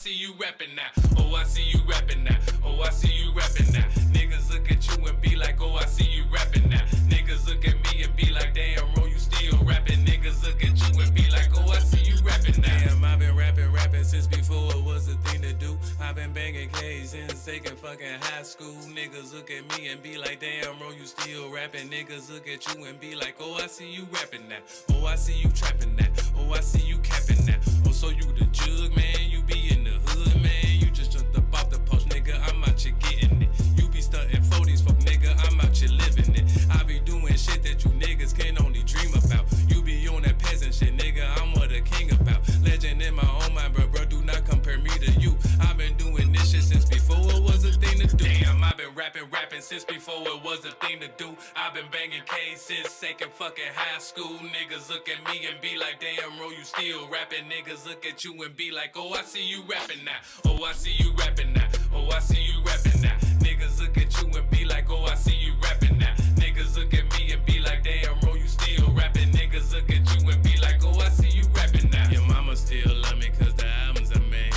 See you rapping now. Oh, I see you rapping now. Oh, I see you rapping now. Niggas look at you and be like, oh, I see you rapping now. Niggas look at me and be like, damn, bro, you still rapping. Niggas look at you and be like, oh, I see you rapping now. Damn, I've been rapping since before it was a thing to do. I've been banging K's since taking fucking high school. Niggas look at me and be like, damn, bro, you still rapping. Niggas look at you and be like, oh, I see you rapping now. Oh, I see you trapping now. Oh, I see you capping now. Oh, so you the jug, man. You be in the hood, man. You just jumped up off the post, nigga. I'm out here getting it. You be stunting for these folk, nigga. I'm out here living it. I be doing shit that you niggas can only dream about. You be on that peasant shit, nigga. I'm what a king about. Legend in my own mind, bro. Do not compare me to you. I've been doing this shit since before it was a thing to do. Damn, I've been rapping since before it was a thing to do. I've been banging K's since second fucking high school. Niggas look at me and be like, damn, bro, you still rapping. Niggas look at you and be like, oh, I see you rapping now. Oh, I see you rapping now. Oh, I see you rapping now. Niggas look at you and be like, oh, I see you rapping now. Niggas look at me and be like, damn, bro, you still rapping. Niggas look at you and be like, oh, I see you rapping now. Your mama still love me cause the albums I made.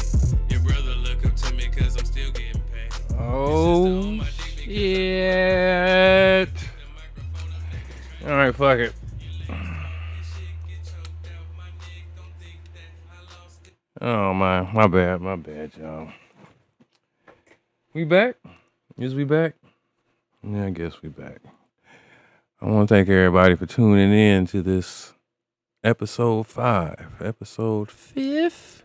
Your brother look up to me cause I'm still getting paid. Oh, shit. All right, fuck it. Oh, my bad, y'all. We back? Is we back? Yeah, I guess we back. I want to thank everybody for tuning in to this episode 5, episode 5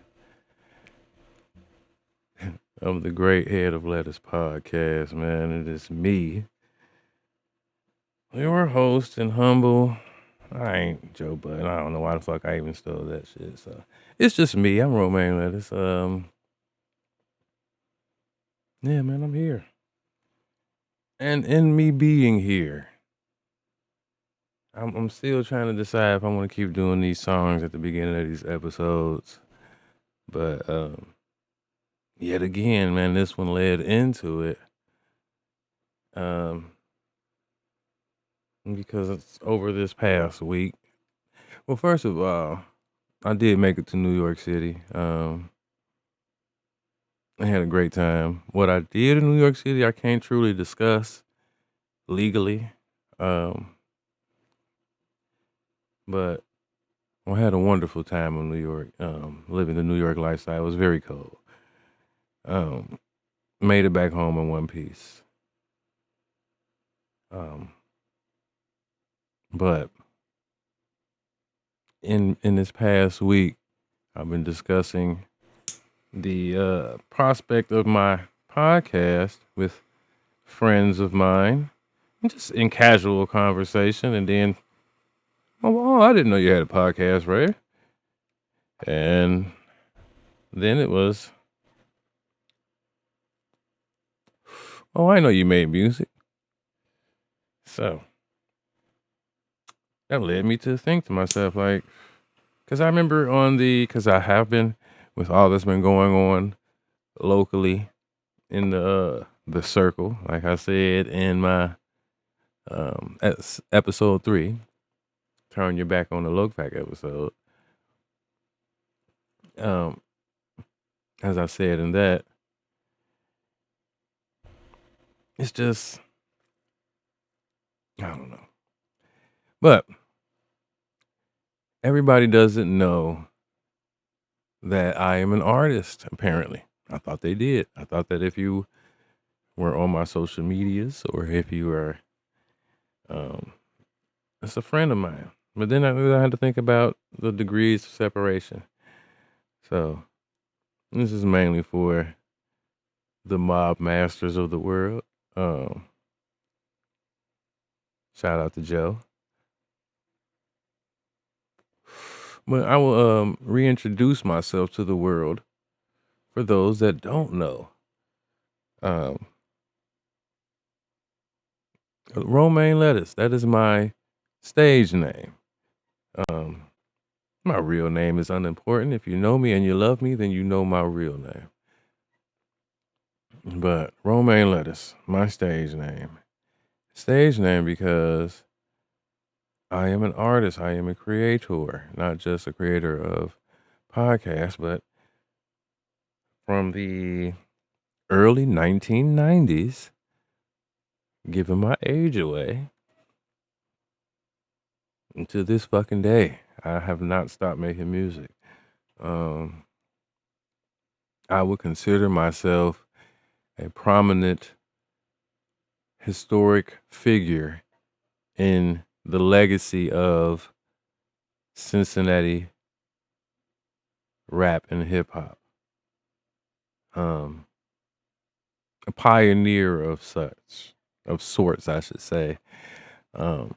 of the Great Head of Lettuce podcast, man. It is me, your host and humble. I ain't Joe Budden. I don't know why the fuck I even stole that shit. So it's just me. I'm Romaine Lettuce. Yeah, man, I'm here. And in me being here, I'm still trying to decide if I want to keep doing these songs at the beginning of these episodes. But yet again, man, this one led into it. Because it's over this past week. Well, first of all, I did make it to New York City. I had a great time. What I did in New York City, I can't truly discuss legally. But I had a wonderful time in New York, living the New York lifestyle. It was very cold. Made it back home in one piece. But in this past week, I've been discussing the prospect of my podcast with friends of mine, just in casual conversation, and then, oh, I didn't know you had a podcast, Ray. And then it was, oh, I know you made music. So that led me to think to myself, like, because I remember because I have been, with all that's been going on locally in the circle, like I said in my episode 3, turn your back on the Lokepack episode. As I said in that, it's just, I don't know. But everybody doesn't know that I am an artist, apparently. I thought they did. I thought that if you were on my social medias or if you were, it's a friend of mine. But then I had to think about the degrees of separation. So this is mainly for the mob masters of the world. Shout out to Joe. But I will reintroduce myself to the world for those that don't know. Romaine Lettuce, that is my stage name. My real name is unimportant. If you know me and you love me, then you know my real name. But Romaine Lettuce, my stage name. Stage name because I am an artist. I am a creator, not just a creator of podcasts, but from the early 1990s, giving my age away, and to this fucking day. I have not stopped making music. Um, I would consider myself a prominent historic figure in the legacy of Cincinnati rap and hip hop. Um, a pioneer of sorts, I should say. Um,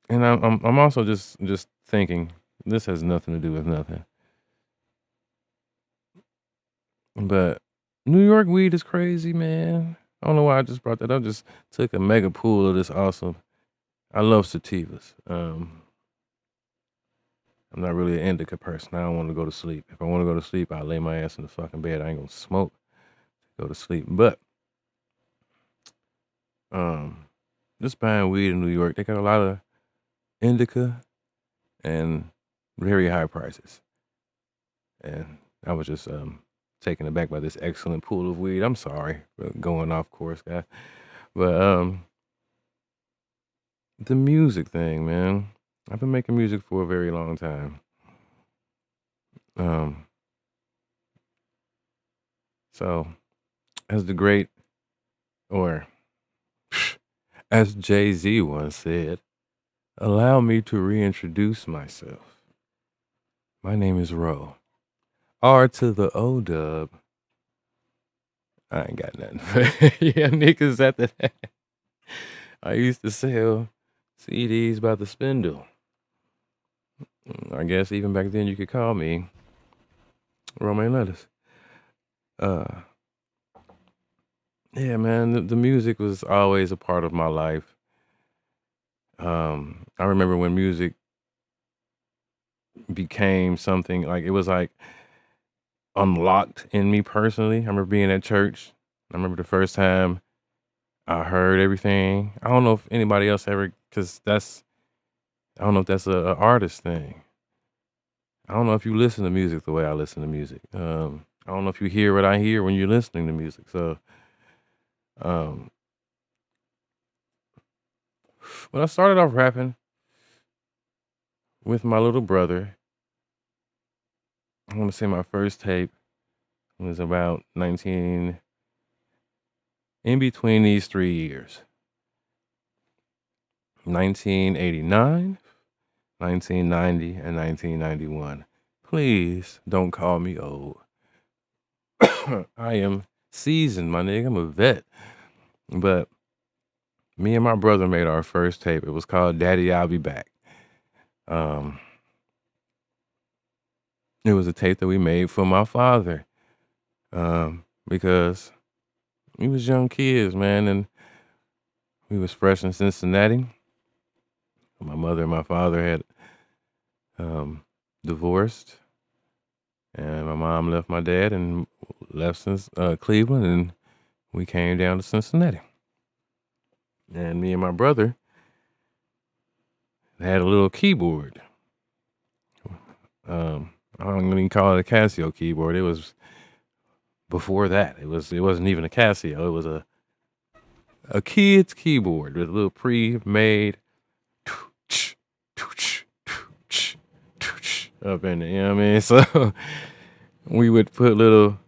and I'm also just thinking this has nothing to do with nothing, but New York weed is crazy, man. I don't know why I just brought that up. Just took a mega pool of this awesome. I love sativas. I'm not really an indica person. I don't want to go to sleep. If I want to go to sleep, I'll lay my ass in the fucking bed. I ain't gonna smoke to go to sleep. But um, just buying weed in New York, they got a lot of indica and very high prices. And I was just taken aback by this excellent pool of weed. I'm sorry for going off course, guy. But the music thing, man. I've been making music for a very long time. Um, so as the great, or as Jay-Z once said, allow me to reintroduce myself. My name is Ro. R to the O dub. I ain't got nothing. Yeah, niggas after that. I used to sell CDs by the spindle. I guess even back then you could call me Romaine Lettuce. Uh, yeah, man, the music was always a part of my life. I remember when music became something like it was like unlocked in me personally. I remember being at church. I remember the first time I heard everything. I don't know if anybody else ever, because I don't know if that's a artist thing. I don't know if you listen to music the way I listen to music. I don't know if you hear what I hear when you're listening to music. So, um, when I started off rapping with my little brother, I want to say my first tape was about 19, in between these 3 years, 1989, 1990, and 1991. Please don't call me old. I am seasoned, my nigga. I'm a vet. But me and my brother made our first tape. It was called Daddy, I'll Be Back. Um, it was a tape that we made for my father. Because we was young kids, man, and we was fresh in Cincinnati. My mother and my father had divorced, and my mom left my dad and left since Cleveland, and we came down to Cincinnati. And me and my brother had a little keyboard. I don't even call it a Casio keyboard. It was before that. It wasn't even a Casio. It was a kid's keyboard with a little pre-made up in there. You know what I mean? So we would put little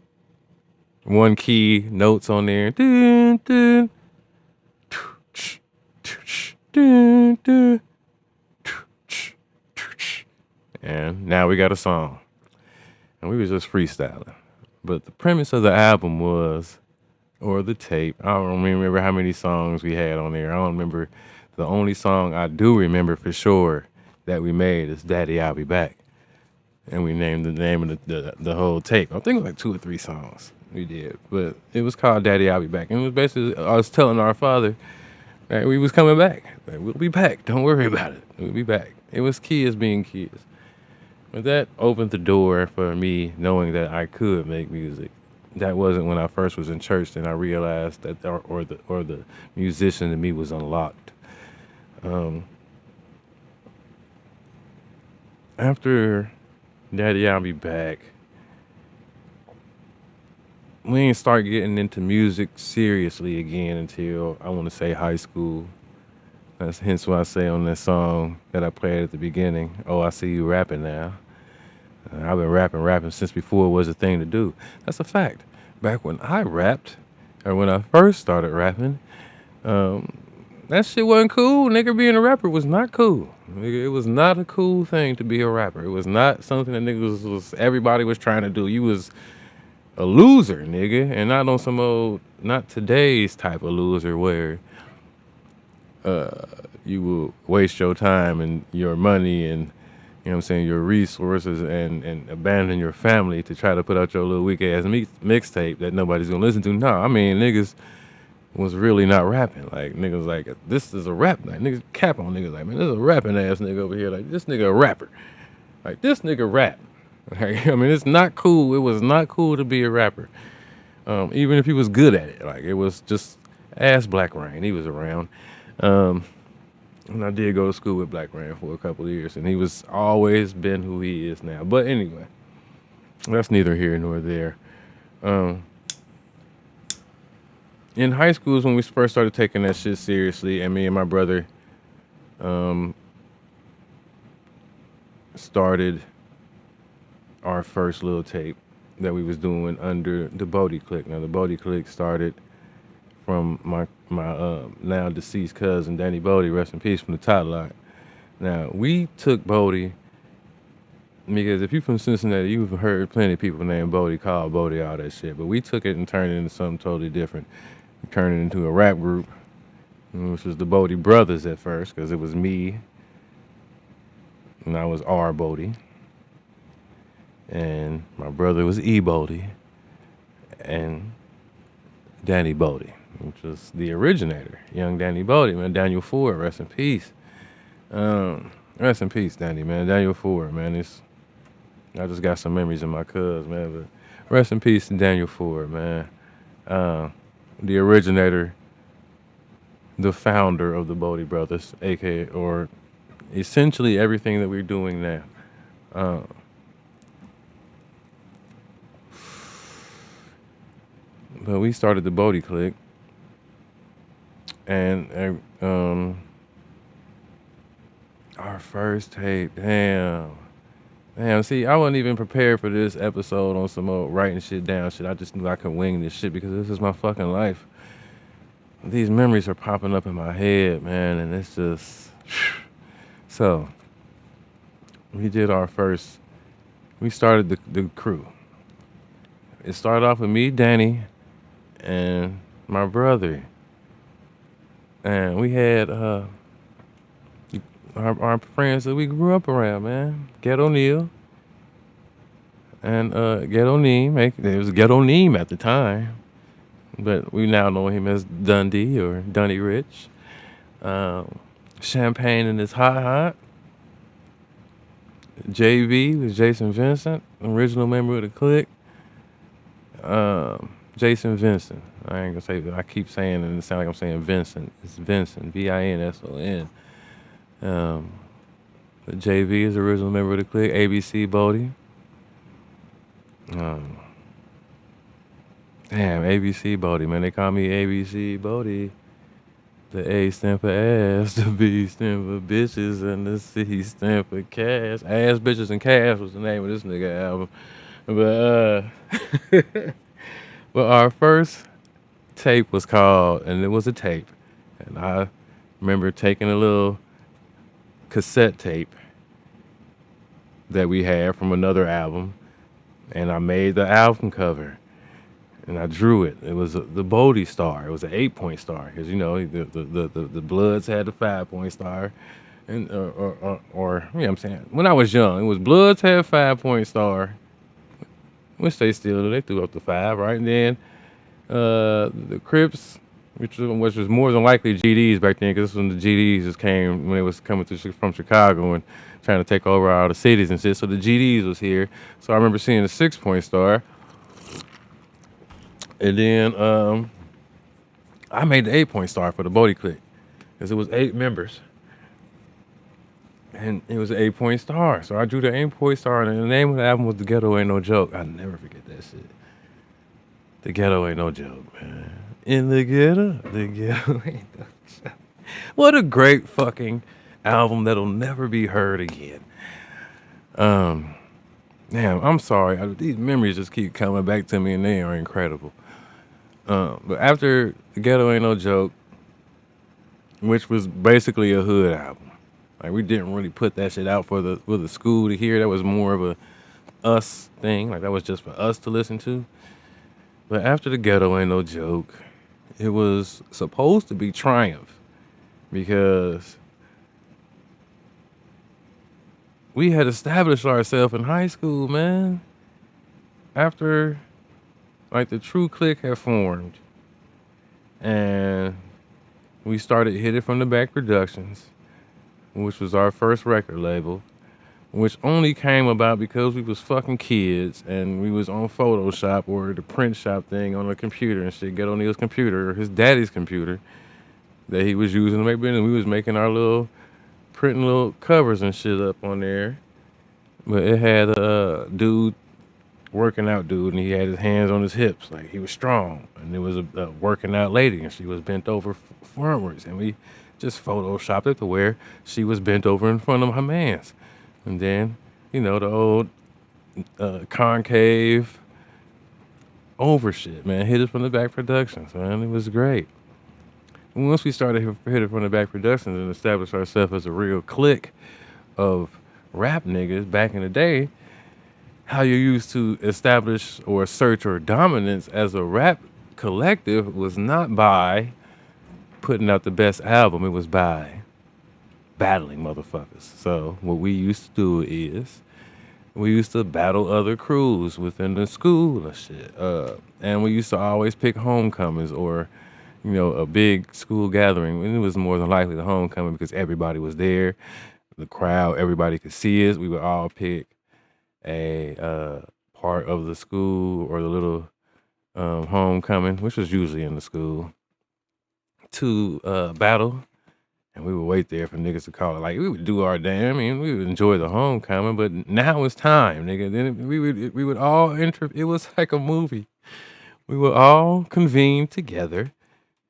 one key notes on there. Dun, dun, dun, dun, and now we got a song. And we was just freestyling. But the premise of the album was, or the tape, I don't remember how many songs we had on there. I don't remember. The only song I do remember for sure that we made is Daddy, I'll Be Back. And we named the name of the whole tape. I think it was like 2 or 3 songs we did. But it was called Daddy, I'll Be Back. And it was basically us telling our father that we was coming back. Like, we'll be back. Don't worry about it. We'll be back. It was kids being kids. But that opened the door for me knowing that I could make music. That wasn't when I first was in church, then I realized that or the musician in me was unlocked. Um, after Daddy I'll Be Back, we didn't start getting into music seriously again until I want to say high school. That's hence why I say on that song that I played at the beginning, "Oh, I see you rapping now." I've been rapping since before it was a thing to do. That's a fact. Back when I rapped, or when I first started rapping, um, that shit wasn't cool. Nigga being a rapper was not cool. Nigga, it was not a cool thing to be a rapper. It was not something that niggas was everybody was trying to do. You was a loser, nigga, and not on some old, not today's type of loser where you will waste your time and your money and you know what I'm saying, your resources and abandon your family to try to put out your little weak ass mixtape that nobody's gonna listen to. No, I mean niggas was really not rapping. Like niggas like this is a rap night. Niggas cap on niggas like man, this is a rapping ass nigga over here. Like this nigga a rapper. Like this nigga rap. Like, I mean it's not cool. It was not cool to be a rapper. Even if he was good at it. Like it was just ass Black Rain. He was around. Um, and I did go to school with Black Rain for a couple of years, and he was always been who he is now. But anyway, that's neither here nor there. Um, in high school is when we first started taking that shit seriously, and me and my brother um, started our first little tape that we was doing under the Bodie Click. Now the Bodie Click started from my now deceased cousin Danny Bodie, rest in peace, from the Tot Lot. Now we took Bodie because if you're from Cincinnati, you've heard plenty of people named Bodie, call Bodie, all that shit. But we took it and turned it into something totally different. We turned it into a rap group, which was the Bodie Brothers at first, because it was me and I was R Bodie, and my brother was E Bodie, and Danny Bodie, which was the originator, young Danny Bodie, man. Daniel Ford, rest in peace. Rest in peace, Danny, man. Daniel Ford, man. I just got some memories of my cuz, man. But rest in peace to Daniel Ford, man. The originator, the founder of the Bodie Brothers, aka or essentially everything that we're doing now. But we started the Bodie Click, and our first tape, damn. See, I wasn't even prepared for this episode on some old writing shit down shit. I just knew I could wing this shit because this is my fucking life. These memories are popping up in my head, man, and it's just... So, we started the crew. It started off with me, Danny, and my brother. And we had our friends that we grew up around, man. Ghetto Neil and Ghetto Neem. It was Ghetto Neem at the time, but we now know him as Dundee or Dunny Rich. Champagne and his hot. JV was Jason Vincent, original member of the clique. Jason Vincent. I ain't gonna say that. I keep saying it and it sounds like I'm saying Vincent. It's Vincent, Vinson. The JV is the original member of the clique. ABC Bodie. Damn, ABC Bodie, man. They call me ABC Bodie. The A stand for ass, the B stand for bitches, and the C stand for cash. Ass, bitches, and cash was the name of this nigga album. But but our first tape was called, and it was a tape. And I remember taking a little cassette tape that we had from another album, and I made the album cover. And I drew it. It was the Bodie star. It was an 8-point star because you know the Bloods had the 5-point star, and or you know what I'm saying. When I was young, it was Bloods had 5-point star, which they still do. They threw up the 5, right? And then the Crips, which was more than likely GDs back then, because this was when the GDs just came when they was coming from Chicago and trying to take over all the cities and shit. So the GDs was here. So I remember seeing the 6-point star. And then I made the 8-point star for the Bodie Click because it was 8 members. and it was an 8-point star. So I drew the 8-point star, and the name of the album was "The Ghetto Ain't No Joke." I'll never forget that shit. The ghetto ain't no joke, man. In the ghetto ain't no joke. What a great fucking album that'll never be heard again. Um, Damn, I'm sorry. These memories just keep coming back to me, and they are incredible. But after The Ghetto Ain't No Joke, which was basically a hood album, like we didn't really put that shit out for the school to hear. That was more of a us thing. Like that was just for us to listen to. But after The Ghetto Ain't No Joke, it was supposed to be Triumph because we had established ourselves in high school, man. After like the true click had formed, and we started Hit It From the Back Productions, which was our first record label, which only came about because we was fucking kids and we was on Photoshop or the print shop thing on the computer and shit. Get on Neil's computer or his daddy's computer that he was using to make business. We was making our little printing little covers and shit up on there. But it had a dude, working out dude, and he had his hands on his hips, like he was strong. And there was a working out lady, and she was bent over forwards, and we just photoshopped it to where she was bent over in front of her man's. And then, the old concave over shit, man. Hit It From the Back Productions, man. It was great. And once we started Hit It From the Back Productions and established ourselves as a real clique of rap niggas back in the day, how you used to establish or assert your dominance as a rap collective was not by putting out the best album. It was by battling motherfuckers. So what we used to do is we used to battle other crews within the school and shit. And we used to always pick homecomings or, a big school gathering. And it was more than likely the homecoming because everybody was there. The crowd, everybody could see us. We would all pick a part of the school or the little homecoming, which was usually in the school, to battle. And we would wait there for niggas to call it. Like we would do our damn. I mean, we would enjoy the homecoming, but now it's time, nigga. Then we would all enter. It was like a movie. We would all convene together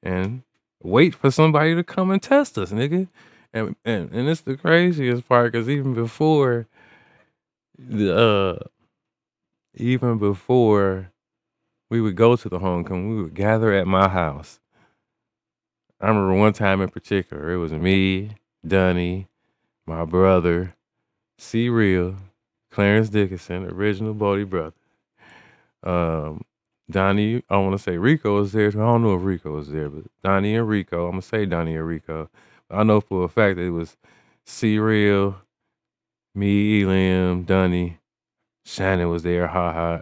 and wait for somebody to come and test us, nigga. And it's the craziest part because the even before we would go to the homecoming, we would gather at my house. I remember one time in particular, it was me, Dunny, my brother, C Real, Clarence Dickinson, original Bodie brother. Donnie, I want to say Rico was there. I don't know if Rico was there, but Donnie and Rico, I'm going to say Donnie and Rico. I know for a fact that it was C Real, me, Elim, Dunny, Shannon was there, Ha.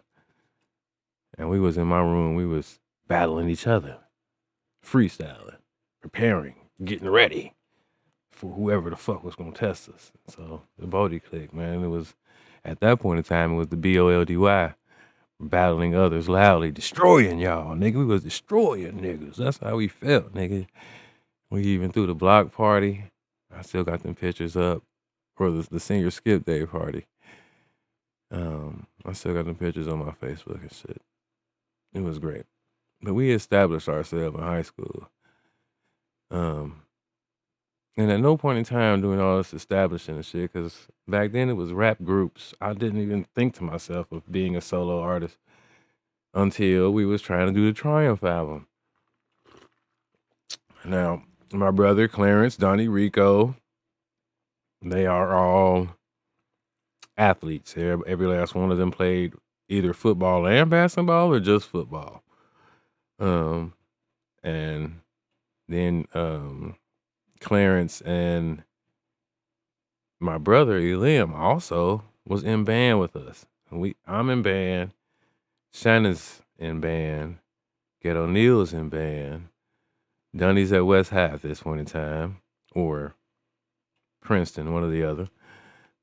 And we was in my room. We was battling each other, freestyling, preparing, getting ready for whoever the fuck was gonna test us. So the Bodie clique, man, it was at that point in time, it was the BOLDY, battling others loudly, destroying y'all, nigga. We was destroying niggas. That's how we felt, nigga. We even threw the block party. I still got them pictures up for the senior skip day party. I still got them pictures on my Facebook and shit. It was great. But we established ourselves in high school. And at no point in time doing all this establishing and shit, because back then it was rap groups. I didn't even think to myself of being a solo artist until we was trying to do the Triumph album. Now, my brother Clarence, Donnie, Rico, they are all athletes. Every last one of them played either football and basketball or just football. And then Clarence and my brother Elim also was in band with us. I'm in band, Shannon's in band, Ghetto Neil's in band, Dunny's at West High at this point in time, or Princeton, one or the other.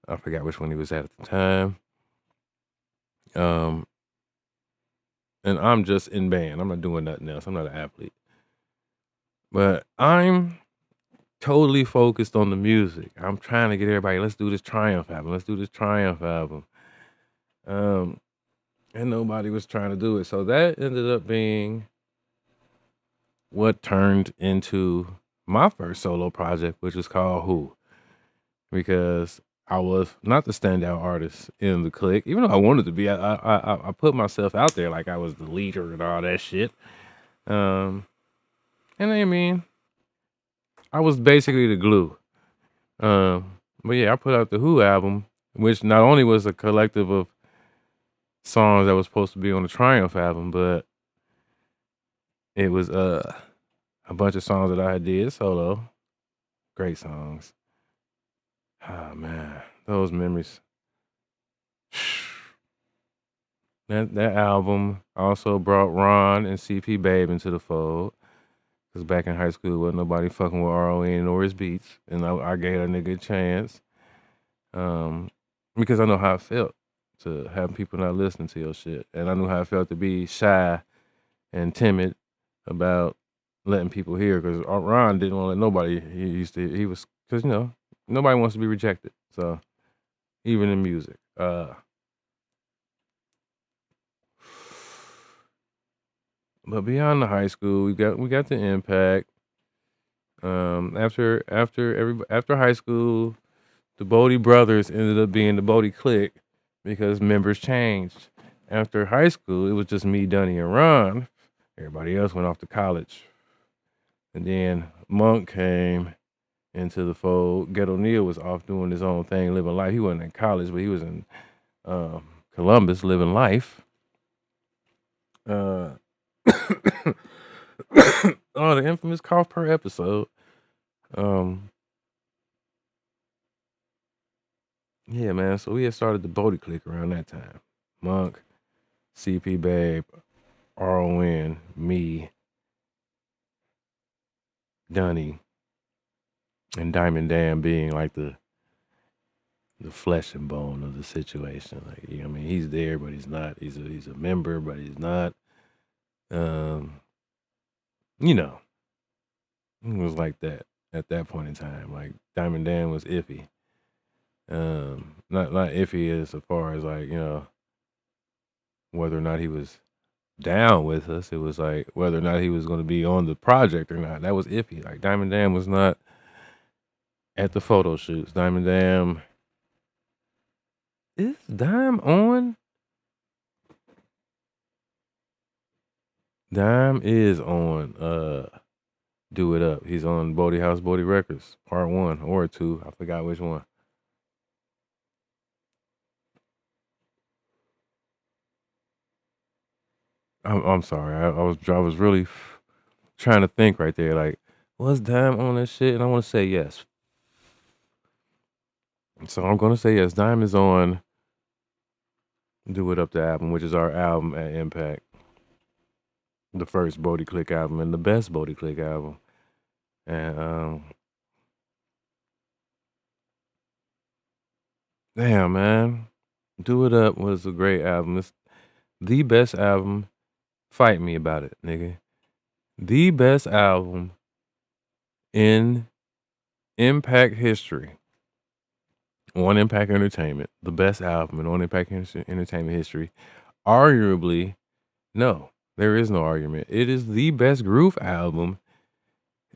I forgot which one he was at the time. And I'm just in band. I'm not doing nothing else. I'm not an athlete. But I'm totally focused on the music. I'm trying to get everybody, let's do this Triumph album. Let's do this Triumph album. Um, and nobody was trying to do it. So that ended up being what turned into my first solo project, which was called Who. Because I was not the standout artist in the clique, even though I wanted to be. I put myself out there like I was the leader and all that shit. Um, and I mean, I was basically the glue. But yeah, I put out the Who album, which not only was a collective of songs that was supposed to be on the Triumph album, but it was a bunch of songs that I had did solo. Great songs. Ah man, those memories. That album also brought Ron and CP Babe into the fold. Cause back in high school, wasn't nobody fucking with RON or his beats, and I gave that nigga a chance. Because I know how it felt to have people not listening to your shit, and I knew how it felt to be shy and timid about letting people hear. Cause Ron didn't want to let nobody. He was because nobody wants to be rejected. So even in music, but beyond the high school, we got the impact. After high school, the Bodie brothers ended up being the Bodie clique because members changed. After high school, it was just me, Dunny, and Ron. Everybody else went off to college. And then Monk came into the fold. Ghetto Neil was off doing his own thing, living life. He wasn't in college, but he was in Columbus living life. Uh, oh, the infamous cough per episode. Um, yeah, man. So we had started the Bodie clique around that time. Monk, CP Babe, RON, me, Dunny, and Diamond Dan being like the flesh and bone of the situation. Like, I mean, he's there, but he's not. He's a member, but he's not. Um, you know, it was like that at that point in time. Like Diamond Dan was iffy. Not iffy as far as like whether or not he was down with us. It was like whether or not he was going to be on the project or not. That was iffy. Like Diamond Dan was not at the photo shoots. Diamond Dan is Dime on. Dime is on Do It Up. He's on Bodie House Bodie Records, part 1 or 2. I forgot which one. I'm sorry. I was really trying to think right there. Like, was Dime on that shit? And I want to say yes. So I'm gonna say yes. Dime is on Do It Up the album, which is our album at Impact. The first Bodie Click album and the best Bodie Click album. And damn man. Do It Up was a great album. It's the best album. Fight me about it, nigga. The best album in Impact history. On Impact Entertainment. The best album in On Impact Entertainment history. Arguably, no. There is no argument. It is the best groove album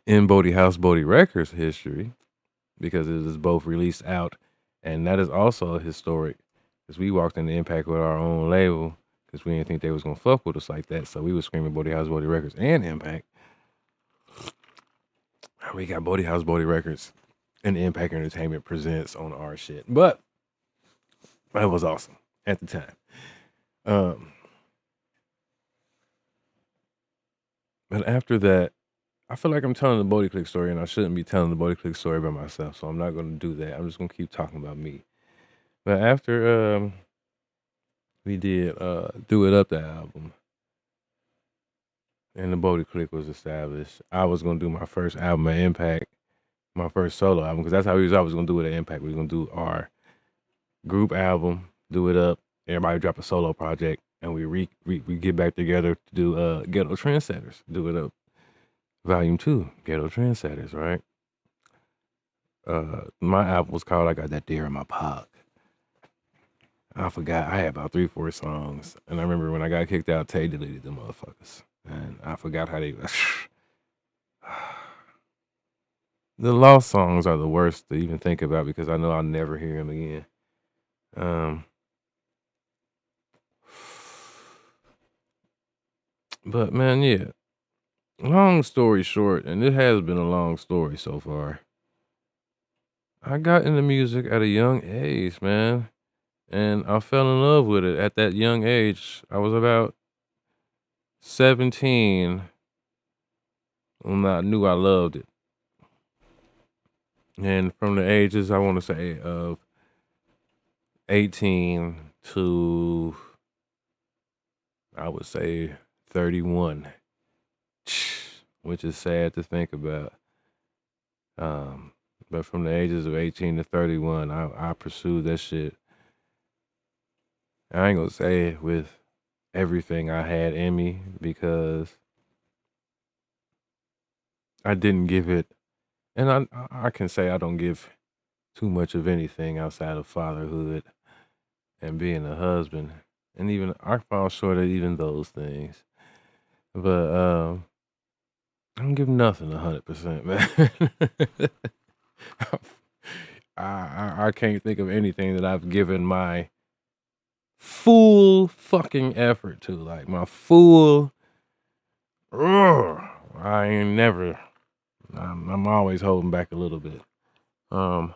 in Bodie House Bodie Records history because it is both released out, and that is also historic because we walked into Impact with our own label because we didn't think they was gonna fuck with us like that. So we was screaming Bodie House Bodie Records and Impact. We got Bodie House Bodie Records and Impact Entertainment presents on our shit, but that was awesome at the time. But after that, I feel like I'm telling the Bodie Click story, and I shouldn't be telling the Bodie Click story by myself, so I'm not going to do that. I'm just going to keep talking about me. But after we did Do It Up the album, and the Bodie Click was established, I was going to do my first album at Impact, my first solo album, because that's how we was always going to do it at Impact. We was going to do our group album, Do It Up, everybody drop a solo project, and we get back together to do Ghetto Trendsetters, Do It Up. Volume 2, Ghetto Trendsetters, right? my album was called "I Got That Deer in My Park." I forgot. I had about 3, 4 songs, and I remember when I got kicked out, Tay deleted the motherfuckers, and I forgot how they. The lost songs are the worst to even think about because I know I'll never hear them again. Um, but man, yeah. Long story short, and it has been a long story so far. I got into music at a young age, man, and I fell in love with it at that young age. I was about 17 when I knew I loved it. And from the ages, I want to say, of 18 to, I would say, 31, which is sad to think about. Um, but from the ages of 18 to 31, I pursued that shit. I ain't gonna say it with everything I had in me because I didn't give it, and I can say I don't give too much of anything outside of fatherhood and being a husband, and even I fall short of even those things. But I don't give nothing 100%, man. I can't think of anything that I've given my full fucking effort to, like my full. I ain't never. I'm always holding back a little bit. Um,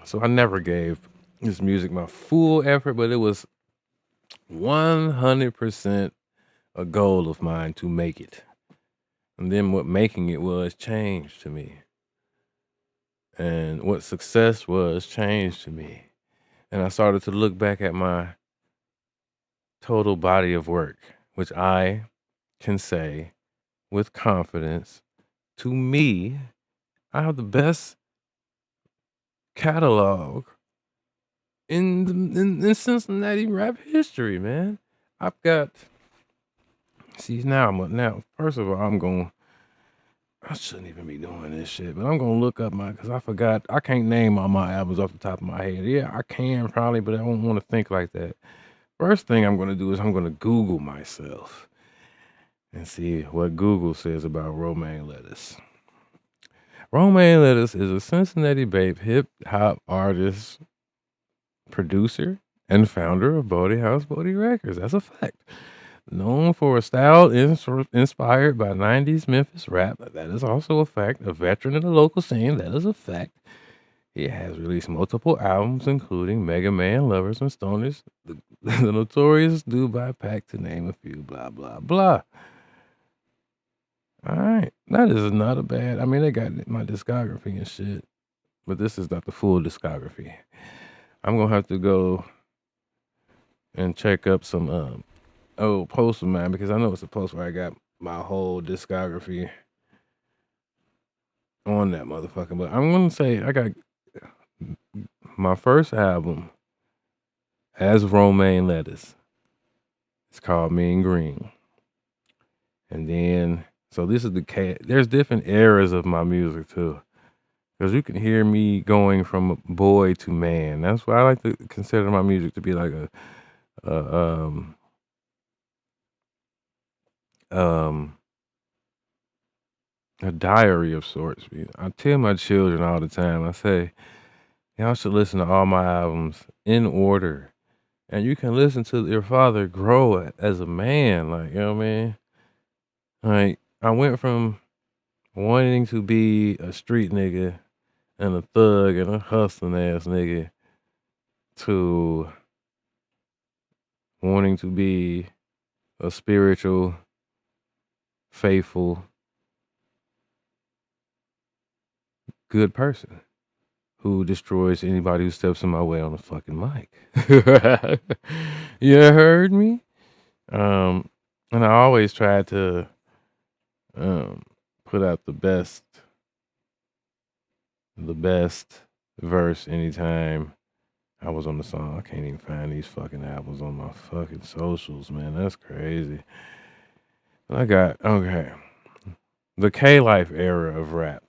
so I never gave this music my full effort, but it was 100% a goal of mine to make it. And then what making it was changed to me. And what success was changed to me. And I started to look back at my total body of work, which I can say with confidence, to me, I have the best catalog in Cincinnati rap history, man. I've got. See now. First of all, I shouldn't even be doing this shit, but I'm gonna look up because I forgot. I can't name all my albums off the top of my head. Yeah, I can probably, but I don't want to think like that. First thing I'm gonna do is I'm gonna Google myself and see what Google says about romaine lettuce. Romaine lettuce is a Cincinnati-based hip hop artist, producer, and founder of Bodie House Bodie Records. That's a fact. Known for a style inspired by 90s Memphis rap. That is also a fact. A veteran of the local scene. That is a fact. He has released multiple albums, including Mega Man, Lovers and Stoners, the Notorious Dubai Pack, to name a few. Blah, blah, blah. All right. That is not a bad. I mean, they got my discography and shit, but this is not the full discography. I'm going to have to go and check up some old post of mine because I know it's a post where I got my whole discography on that motherfucker. But I'm gonna say I got my first album as romaine lettuce. It's called Mean Green. And then so this is there's different eras of my music too. Because you can hear me going from boy to man. That's why I like to consider my music to be like a um a diary of sorts. I tell my children all the time, I say, y'all should listen to all my albums in order. And you can listen to your father grow as a man. Like, you know what I mean? Like, I went from wanting to be a street nigga and a thug and a hustling ass nigga to wanting to be a spiritual, faithful, good person who destroys anybody who steps in my way on the fucking mic. You heard me? And I always try to put out the best verse anytime I was on the song. I can't even find these fucking albums on my fucking socials, man. That's crazy. I got, okay, the K-Life era of rap.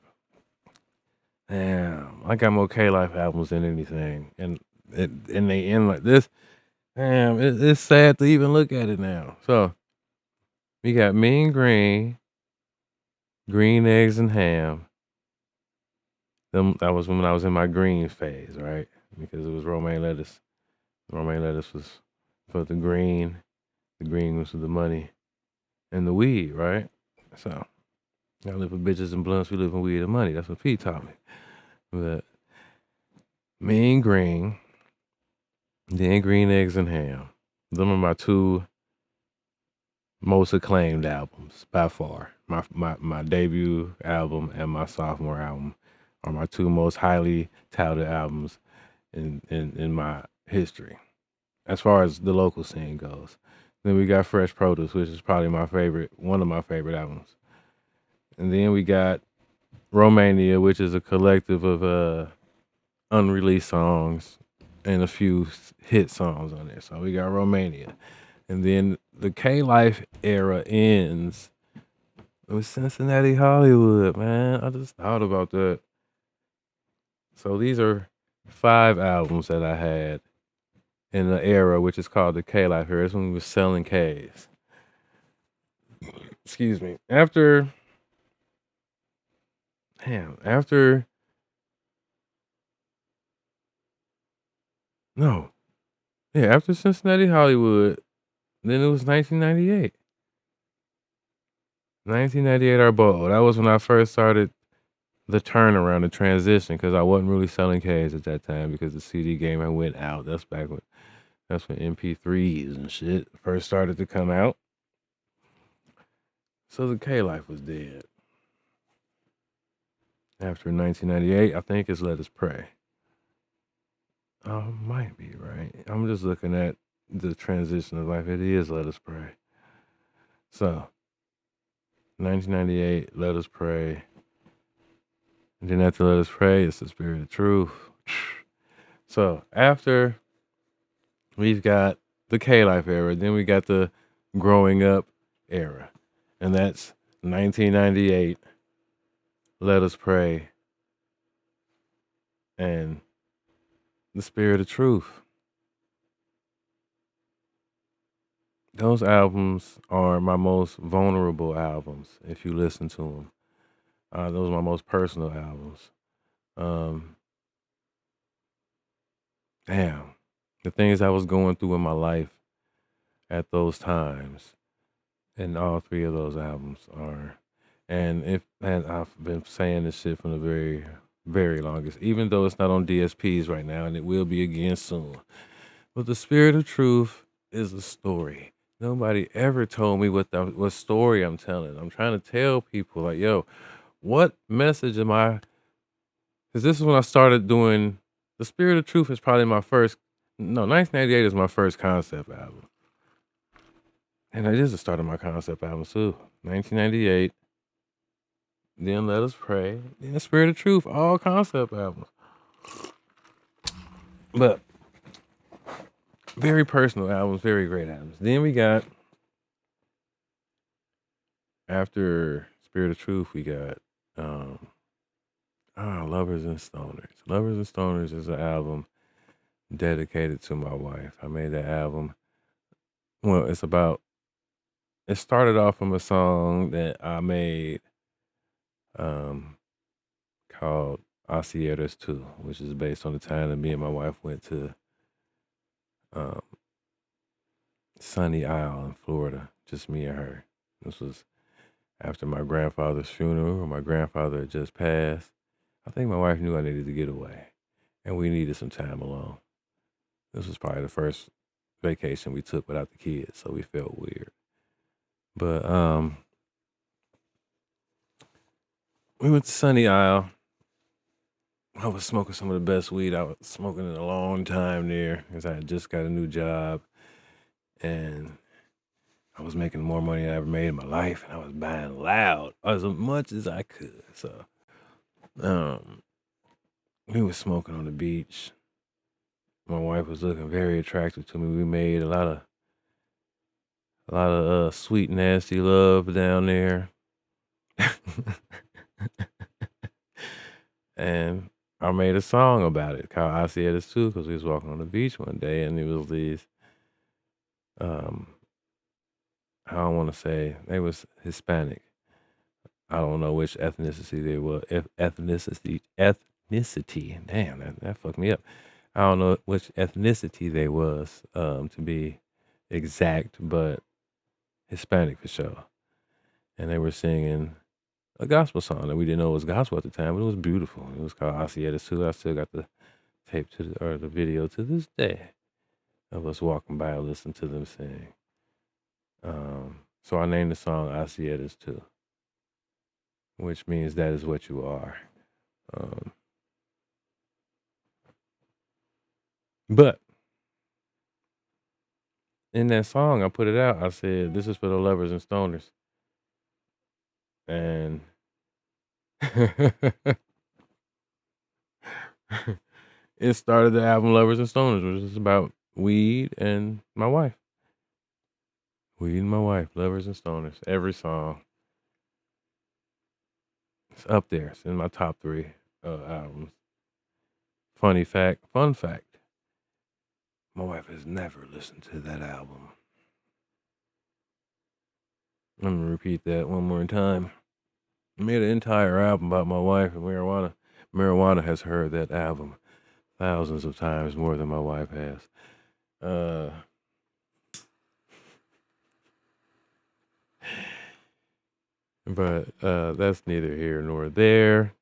Damn, I got more K Life albums than anything, and they end like this. Damn, it's sad to even look at it now. So we got Mean Green, Green Eggs and Ham. Them that was when I was in my green phase, right? Because it was romaine lettuce. Romaine lettuce was for the green. The green was for the money and the weed, right? So I live for bitches and blunts. We live in weed and money. That's what Pete taught me. But Mean Green, then Green Eggs and Ham. Them are my two most acclaimed albums by far. My debut album and my sophomore album are my two most highly touted albums in my history, as far as the local scene goes. Then we got Fresh Produce, which is probably one of my favorite albums. And then we got Romania, which is a collective of unreleased songs and a few hit songs on there. So we got Romania. And then the K Life era ends with Cincinnati Hollywood, man. I just thought about that. So these are 5 albums that I had in the era, which is called the K Life era. It's when we were selling Ks. Excuse me. After no, yeah, after Cincinnati Hollywood, then it was 1998. 1998 Arbo. That was when I first started the turnaround, the transition, because I wasn't really selling Ks at that time because the CD game had went out. That's when MP3s and shit first started to come out. So the K Life was dead. After 1998, I think it's Let Us Pray. Might be right. I'm just looking at the transition of life. It is Let Us Pray. So 1998, Let Us Pray. And then after Let Us Pray, it's The Spirit of Truth. So after we've got the K Life era, then we got the Growing Up era. And that's 1998, Let Us Pray, and The Spirit of Truth. Those albums are my most vulnerable albums if you listen to them. Those are my most personal albums. Um, Damn, the things I was going through in my life at those times, and all 3 of those albums are. And I've been saying this shit from the very, very longest, even though it's not on DSPs right now, and it will be again soon. But The Spirit of Truth is a story. Nobody ever told me what story I'm telling. I'm trying to tell people like, yo, what message am I? Because this is when I started doing. The Spirit of Truth is probably my first. No, 1998 is my first concept album, and it is the start of my concept album too. 1998. Then Let Us Pray. Then The Spirit of Truth. All concept albums, but very personal albums, very great albums. Then we got after Spirit of Truth, we got um Lovers and Stoners. Lovers and Stoners is an album dedicated to my wife. I made that album. Well, it started off from a song that I made um called Osieras 2, which is based on the time that me and my wife went to um Sunny Isle in Florida, just me and her. This was after my grandfather's funeral. My grandfather had just passed. I think my wife knew I needed to get away, and we needed some time alone. This was probably the first vacation we took without the kids, so we felt weird. But we went to Sunny Isle. I was smoking some of the best weed I was smoking in a long time there because I had just got a new job and I was making more money than I ever made in my life, and I was buying loud as much as I could. So um, we were smoking on the beach. My wife was looking very attractive to me. We made a lot of sweet nasty love down there. And I made a song about it called I See It As Too because we was walking on the beach one day and it was these, um, I don't want to say, they was Hispanic. I don't know which ethnicity they were. Ethnicity. Damn, that fucked me up. I don't know which ethnicity they was, to be exact, but Hispanic for sure. And they were singing a gospel song that we didn't know was gospel at the time, but it was beautiful. It was called Osietas too. I still got the tape or the video to this day of us walking by and listening to them sing. So I named the song Osietas too, which means that is what you are. But in that song, I put it out. I said, "This is for the lovers and stoners," and it started the album "Lovers and Stoners," which is about weed and my wife. Weed and my wife, lovers and stoners. Every song, it's up there. It's in my top 3 albums. Fun fact. My wife has never listened to that album. Let me repeat that one more time. I made an entire album about my wife and marijuana. Marijuana has heard that album thousands of times more than my wife has. But that's neither here nor there.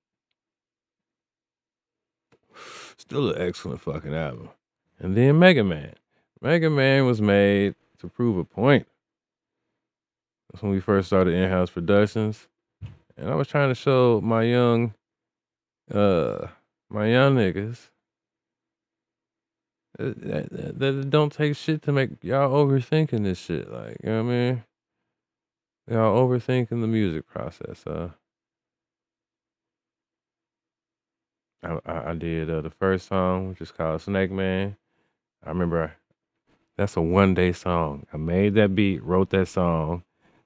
Still an excellent fucking album. And then Mega Man. Mega Man was made to prove a point. That's when we first started in-house productions. And I was trying to show my young niggas that it don't take shit to make y'all overthinking this shit. Like, you know what I mean? Y'all overthinking the music process. I did the first song, which is called Snake Man. I remember that's a 1-day song. I made that beat, wrote that song,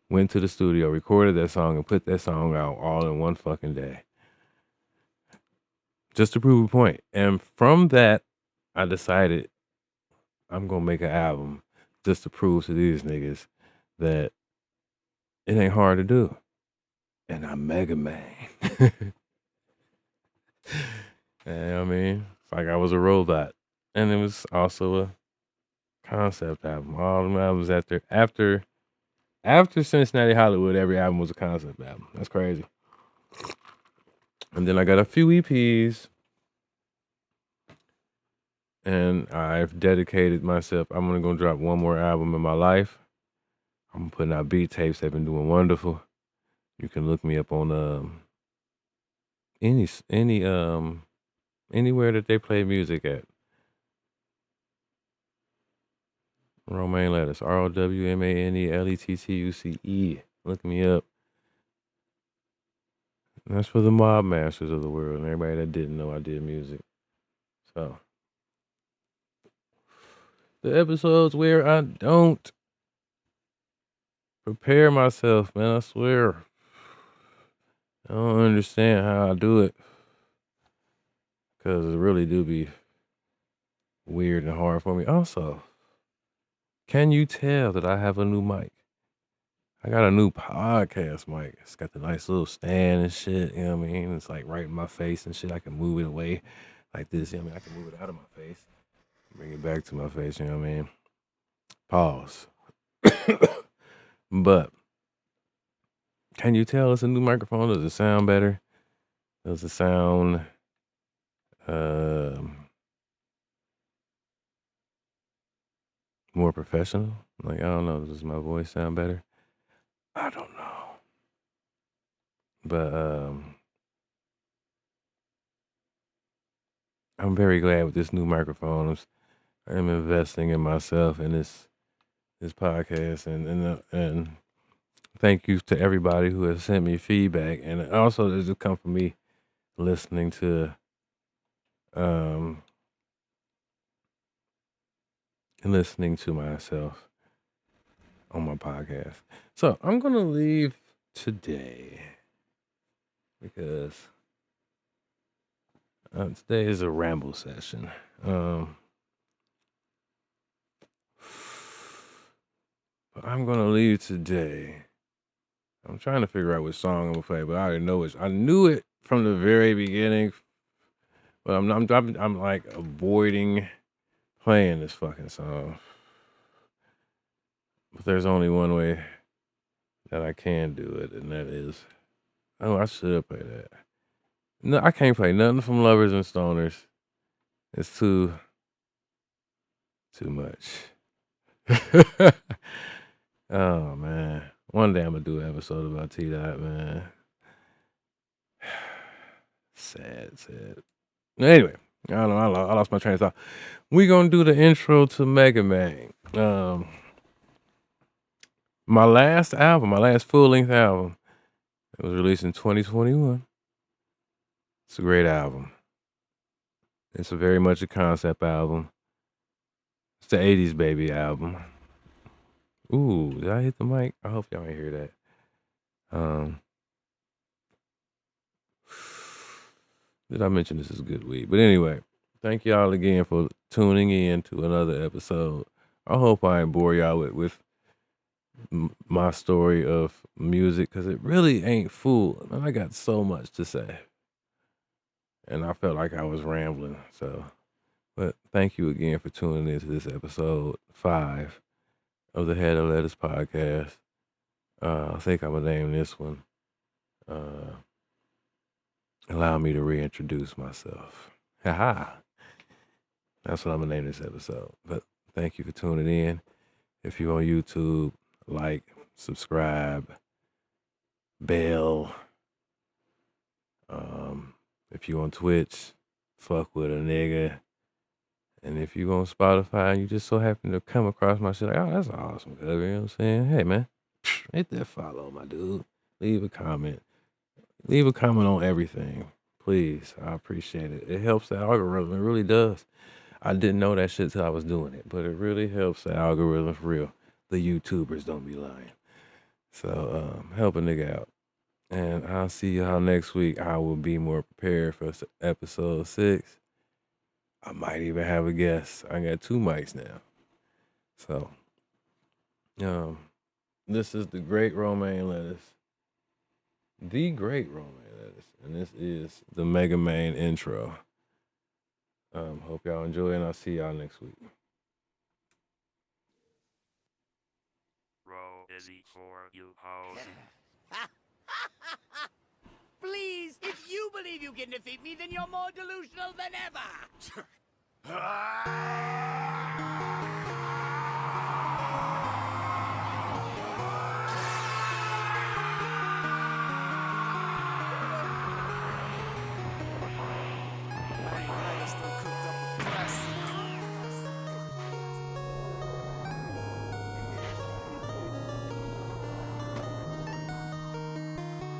went to the studio, recorded that song, and put that song out all in one fucking day. Just to prove a point. And from that, I decided I'm gonna make an album just to prove to these niggas that it ain't hard to do. And I'm Mega Man. And I mean, it's like I was a robot. And it was also a concept album. All them albums after Cincinnati Hollywood, every album was a concept album. That's crazy. And then I got a few EPs. And I've dedicated myself. I'm gonna go drop one more album in my life. I'm putting out beat tapes. They've been doing wonderful. You can look me up on anywhere that they play music at. Romaine Lettuce, ROWMANELETTUCE. Look me up. And that's for the mob masters of the world and everybody that didn't know I did music. So the episodes where I don't prepare myself, man, I swear. I don't understand how I do it. Because it really do be weird and hard for me. Also, can you tell that I have a new mic? I got a new podcast mic. It's got the nice little stand and shit. You know what I mean? It's like right in my face and shit. I can move it away like this. You know what I mean? I can move it out of my face, bring it back to my face. You know what I mean? Pause. But can you tell it's a new microphone? Does it sound better? Does it sound more professional? Like, I don't know. Does my voice sound better? I don't know. But I'm very glad with this new microphone. I'm investing in myself and this podcast and thank you to everybody who has sent me feedback, and also does it come from me listening to myself on my podcast. So I'm gonna leave today because Today is a ramble session. But I'm gonna leave today. I'm trying to figure out which song I'm gonna play, but I already know it. I knew it from the very beginning, but I'm like avoiding playing this fucking song. But there's only one way that I can do it, and that is, I should play that. No, I can't play nothing from Lovers and Stoners. It's too much. Oh man, one day I'm gonna do an episode about T-Dot, man. Sad. Anyway, I don't know. I lost my train of thought. We gonna do the intro to Mega Man. My last full-length album, it was released in 2021. It's a great album. It's a very much a concept album. It's the 80s baby album. Ooh, did I hit the mic? I hope y'all ain't hear that. Did I mention this is good weed? But anyway, thank y'all again for tuning in to another episode. I hope I ain't bore y'all with my story of music, because it really ain't full. I got so much to say. And I felt like I was rambling. But thank you again for tuning in to this episode 5 of the Head of Lettuce podcast. I think I'm gonna name this one Allow Me to Reintroduce Myself. Haha. That's what I'm gonna name this episode. But thank you for tuning in. If you're on YouTube, like, subscribe, bell. If you on Twitch, fuck with a nigga. And if you on Spotify and you just so happen to come across my shit, like, oh, that's awesome, cover, you know what I'm saying? Hey, man, hit that follow, my dude. Leave a comment. Leave a comment on everything, please. I appreciate it. It helps the algorithm. It really does. I didn't know that shit till I was doing it, but it really helps the algorithm for real. The YouTubers don't be lying. So help a nigga out. And I'll see y'all next week. I will be more prepared for episode 6. I might even have a guest. I got 2 mics now. So, this is the Great Romaine Lettuce. The Great Romaine Lettuce. And this is the Mega Man intro. Hope y'all enjoy, and I'll see y'all next week. Roll busy for you hoes. Please, if you believe you can defeat me, then you're more delusional than ever.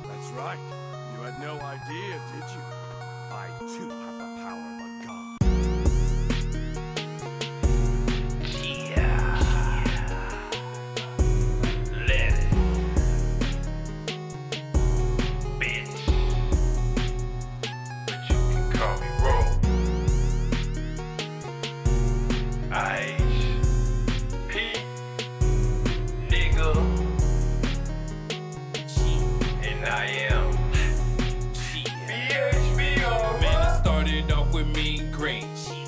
That's right. You had no idea, did you? I too have the power of a god.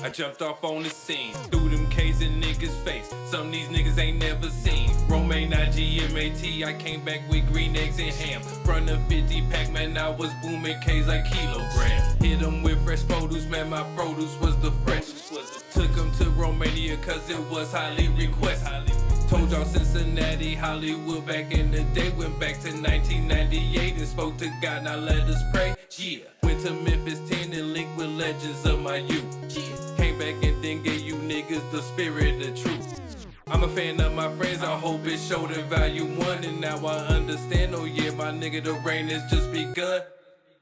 I jumped off on the scene, threw them K's in niggas' face. Some of these niggas ain't never seen. Romaine, IGMAT, I came back with green eggs and ham. Front of 50 pack, man, I was booming K's like kilogram. Hit them with fresh produce, man, my produce was the freshest. Took them to Romania cause it was highly requested. Told y'all Cincinnati, Hollywood back in the day. Went back to 1998 and spoke to God, now let us pray. Yeah, went to Memphis 10 and linked with legends of my youth. Yeah, came back and then gave you niggas the spirit of truth. I'm a fan of my friends, I hope it showed in value 1. And now I understand, oh yeah, my nigga, the rain has just begun.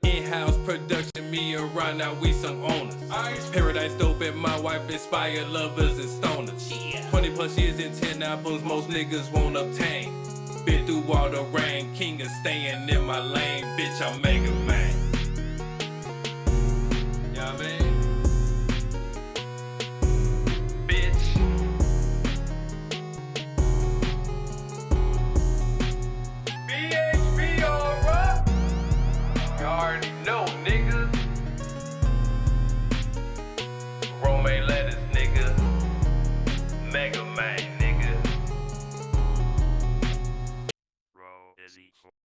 In-house production, me and Ron, now we some owners. Paradise dope and my wife inspired lovers and stoners. 20 plus years and 10 albums, most niggas won't obtain. Been through all the rain, king of staying in my lane, bitch, I'm Mega Man.